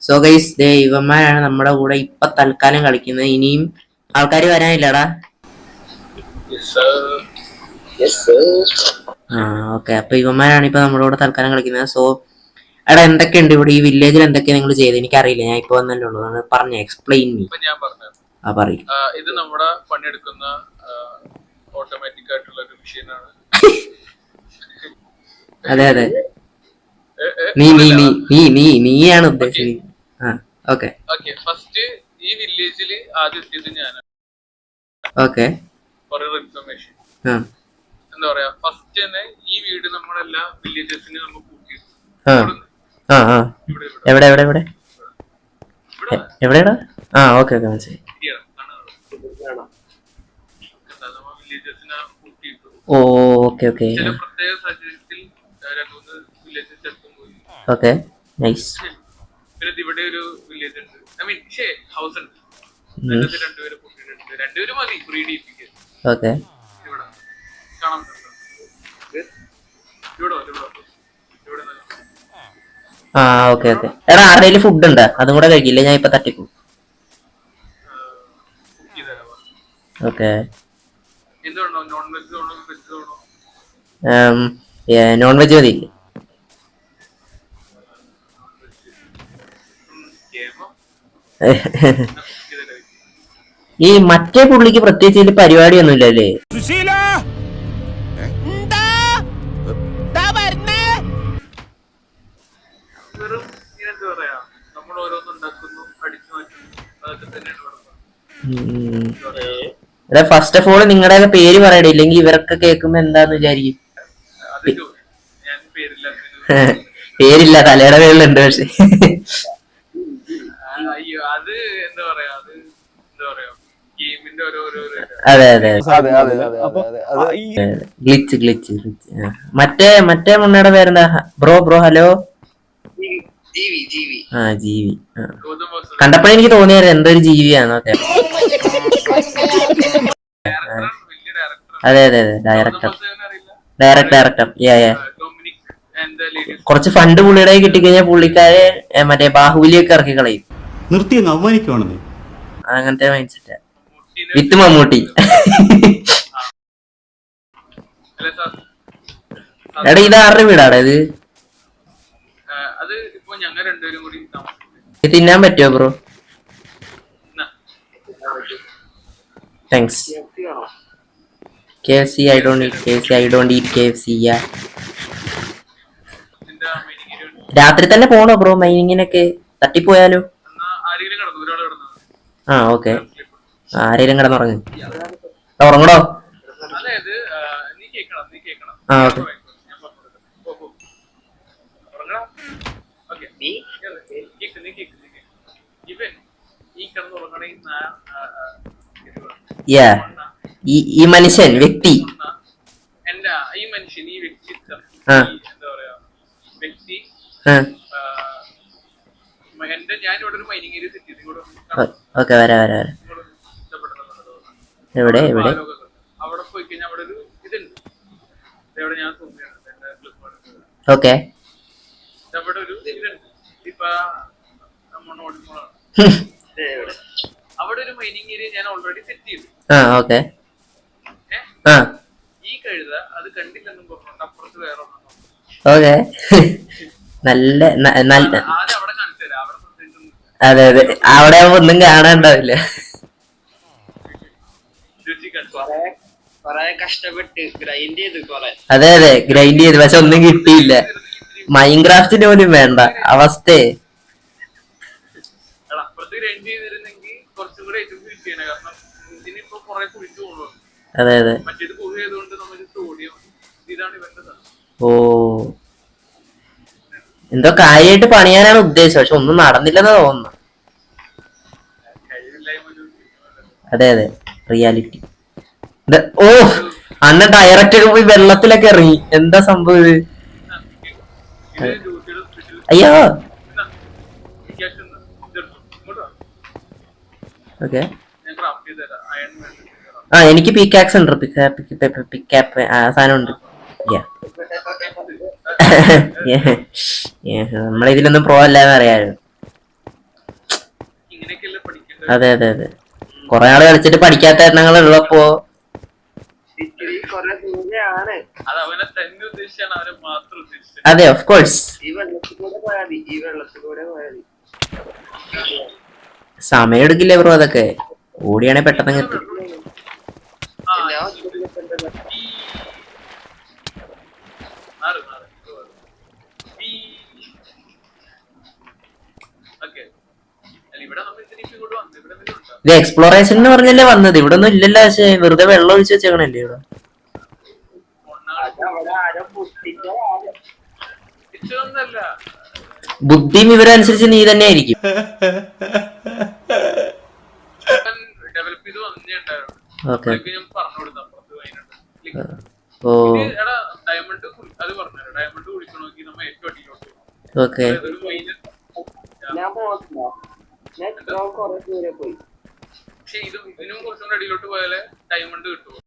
So guys ദേ ഇവന്മാരാണ് നമ്മുടെ കൂടെ ഇപ്പൊ തൽക്കാലം കളിക്കുന്നത്. ഇനിയും ആൾക്കാർ വരാനില്ലടാ. ഓക്കെ, അപ്പൊ ഇവന്മാരാണ് ഇപ്പൊ നമ്മുടെ കൂടെ തൽക്കാലം കളിക്കുന്നത്. സോ എടാ എന്തൊക്കെയുണ്ട് ഇവിടെ ഈ വില്ലേജിൽ എന്തൊക്കെയാ നിങ്ങൾ ചെയ്തത്? എനിക്കറിയില്ല, ഞാൻ ഇപ്പൊ വന്നല്ലേ ഉള്ളൂ. പറഞ്ഞു എക്സ്പ്ലെയിൻ മീ. പറയും. ഇത് നമ്മുടെ പണിയെടുക്കുന്ന ഓട്ടോമാറ്റിക് ആയിട്ടുള്ള ഒരു മെഷീനാണ്. അതെ അതെ, നീയാണ് ഉദ്ദേശിച്ചത്. ഓക്കെ. ഫസ്റ്റ് ഈ വില്ലേജിൽ ആദ്യം എത്തിയത് ഞാനാണ്. ഓക്കെ, ഇൻഫർമേഷൻ എന്താ പറയാ, ഫസ്റ്റ് തന്നെ ഈ വീട് നമ്മളെല്ലാ വില്ലേജസിന് നമ്മൾ കൂട്ടിയിരുന്നു. എവിടെ എവിടെ എവിടെ എവിടെയാടാ? ഓക്കെ ഓക്കെ, മനസ്സിലായി. ഓക്കെ ഓക്കെ പ്രത്യേക സാഹചര്യത്തിൽ ഓക്കെ, നൈസ്. പിന്നെ ഇവിടെ ഒരു വില്ലേജ് ഉണ്ട്, ഐ മീൻ ഹൗസ് ഉണ്ട്. രണ്ടുപേര് കൂട്ടിയിട്ടുണ്ട്, രണ്ടുപേര് മതി ഫ്രീ ഡിപിക്ക്. ഓക്കെ, ഇവിടെ കാണാൻ ഓക്കെ ഓക്കെ. എടാ ആരുടെയും ഫുഡ് ഉണ്ട്, അതും കൂടെ കഴിക്കില്ല, ഞാൻ ഇപ്പൊ തട്ടിപ്പോ. ഓക്കെ, നോൺ വെജ് മതി. ഈ മറ്റേ പുള്ളിക്ക് പ്രത്യേകിച്ച് ഇതിൽ പരിപാടിയൊന്നും ഇല്ലല്ലേ? ഫസ്റ്റ് ഓഫ് ഓൾ നിങ്ങളുടെ പേര് പറയണേ, ഇല്ലെങ്കിൽ ഇവരൊക്കെ കേൾക്കുമ്പോ എന്താന്ന് വിചാരിക്കും. പേരില്ല, തലയുടെ പേരിലുണ്ട്. പക്ഷെ അതെ അതെ, ഗ്ലിച്ച് ഗ്ലിച്ച് ഗ്ലിച്ച്. മറ്റേ മുന്നയുടെ പേരെന്താ? Bro hello. ജീവി. കണ്ടപ്പോഴേ എനിക്ക് തോന്നിയായിരുന്നു എന്തൊരു ജീവിയാന്നൊക്കെ. അതെ അതെ അതെ, ഡയറക്ടർ. കുറച്ച് ഫണ്ട് പുള്ളിയുടെ കിട്ടിക്കഴിഞ്ഞാൽ പുള്ളിക്കാരെ മറ്റേ ബാഹുബലിയൊക്കെ ഇറക്കി കളയും. നിർത്തി അവമാനിക്കുവാണെന്നേ, അങ്ങനത്തെ മൈൻഡ് സെറ്റ് വിത്ത് മമ്മൂട്ടി. എടാ ഇത് ആരുടെ വീടാടാ ഇത്? തിന്നാൻ പറ്റുമോ bro? Thanks. KFC, I don't eat KFC. I don't eat KFC. രാത്രി തന്നെ പോണോ ബ്രോ മൈനിങ്ങിനൊക്കെ? തട്ടിപ്പോയാലോ? ഓക്കെ, ആരെങ്കിലും കിടന്നുറങ്ങ്. ഉറങ്ങടോ. ഓക്കെ. ഈ മനുഷ്യൻ വ്യക്തി ഓക്കെ, വരാ. എവിടെ എവിടെ? ഓക്കെ, അവിടെ ഒരു മൈനിങ് ഏരിയ ഞാൻ ഓൾറെഡി സെറ്റ് ചെയ്തു. ഓക്കെ. ഈ കഴുത അത് കണ്ടില്ലെന്നും പറഞ്ഞുകൊണ്ട് അപ്പുറത്ത് വേറെ ഓക്കെ. നല്ല അവിടെ കാണിച്ചു തരാം. അവിടെ പ്രത്യേകിച്ചൊന്നും. അതെ അതെ, അവിടെ ഒന്നും കാണാണ്ടാവില്ല. അതെ അതെ, ഗ്രൈൻഡ് ചെയ്ത്, പക്ഷെ ഒന്നും കിട്ടിയില്ല. മൈൻക്രാഫ്റ്റിന് പോലും വേണ്ട അവസ്ഥയെ. അതെ അതെ. ഓ, എന്തോ കാര്യമായിട്ട് പണിയാനാണ് ഉദ്ദേശം, പക്ഷെ ഒന്നും നടന്നില്ലെന്ന് തോന്നുന്നു. അതെ അതെ, റിയാലിറ്റി. ഓ, അന്ന് ഡയറക്റ്റ് ഒക്കെ പോയി വെള്ളത്തിലൊക്കെ ഇറങ്ങി. എന്താ സംഭവം ഇത്? അയ്യോ. ഓക്കെ, എനിക്ക് പിക്കാക്സ് ഉണ്ട്. പിക്കാപ്പ് സാധനം ഉണ്ട്. നമ്മളിതിലൊന്നും പ്രോ അല്ലാന്ന് അറിയാലോ. അതെ അതെ അതെ കൊറേ ആള് കളിച്ചിട്ട് പഠിക്കാത്ത എണ്ണങ്ങൾ ഉള്ളപ്പോ ഇച്ചിരി കൊറേ ദൂരെയാണ്. അത് അവനെ തന്നെ ഉദ്ദേശിച്ചാണ്, അവനെ മാത്രം ഉദ്ദേശിച്ചത്. അതെ ഓഫ് കോഴ്സ് ഈ വെള്ളത്തിലൂടെ പോയാൽ മതി, ഈ വെള്ളത്തിലൂടെ പോയാൽ മതി. സമയം എടുക്കില്ലേ ബ്രോ അതൊക്കെ ഓടിയാണെ പെട്ടെന്ന് എത്തും ആ, ഞാൻ ഒറ്റയ്ക്ക് നിൽക്കണ്ടല്ലോ. ഈ മാറ്, മാറ്, ഇത് മാറ്. ഈ ഓക്കെ. അല്ല, ഇവിടെ നമ്മൾ ഇതിന് ഇങ്ങോട്ട് വന്നു, ഇവിടെ എന്തെങ്കിലും ഉണ്ടോ? ഇത് എക്സ്പ്ലോറേഷൻ എന്ന് പറഞ്ഞല്ലേ വന്നത് ഇവിടെ ഒന്നും ഇല്ലല്ലോ പക്ഷേ വെറുതെ വെള്ളം ഒഴിച്ച് വെച്ചേക്കണല്ലേ ഇവിടെ അത് അവിടെ ആരോ പുഷ്ടിച്ചോ ഇച്ചൊന്നല്ല, ബുദ്ധിയും വിവരമനുസരിച്ച് നീ തന്നെ ആയിരിക്കും ഡെവലപ്പ് ചെയ്ത് വന്നേ ഉണ്ടായിരുന്നു. ഓക്കെ അതൊക്കെ ഞാൻ പറഞ്ഞു കൊടുത്തു അപ്പുറത്ത് വൈകിട്ട്. ഓ എടാ ഡയമണ്ട് അത് പറഞ്ഞു, ഡയമണ്ട് കുടിക്കണമെങ്കിൽ നമ്മൾ ഏറ്റവും അടിയിലോട്ട് പോകും. ഓക്കെ അതൊരു മൈനസ്. ഞാൻ പോകത്തില്ല. ഞാൻ എത്ര കൊറേ ദൂരെ പോയി. പക്ഷെ ഇതിനും കുറച്ചുകൂടെ അടിയിലോട്ട് പോയാലേ ഡയമണ്ട് കിട്ടുമോ?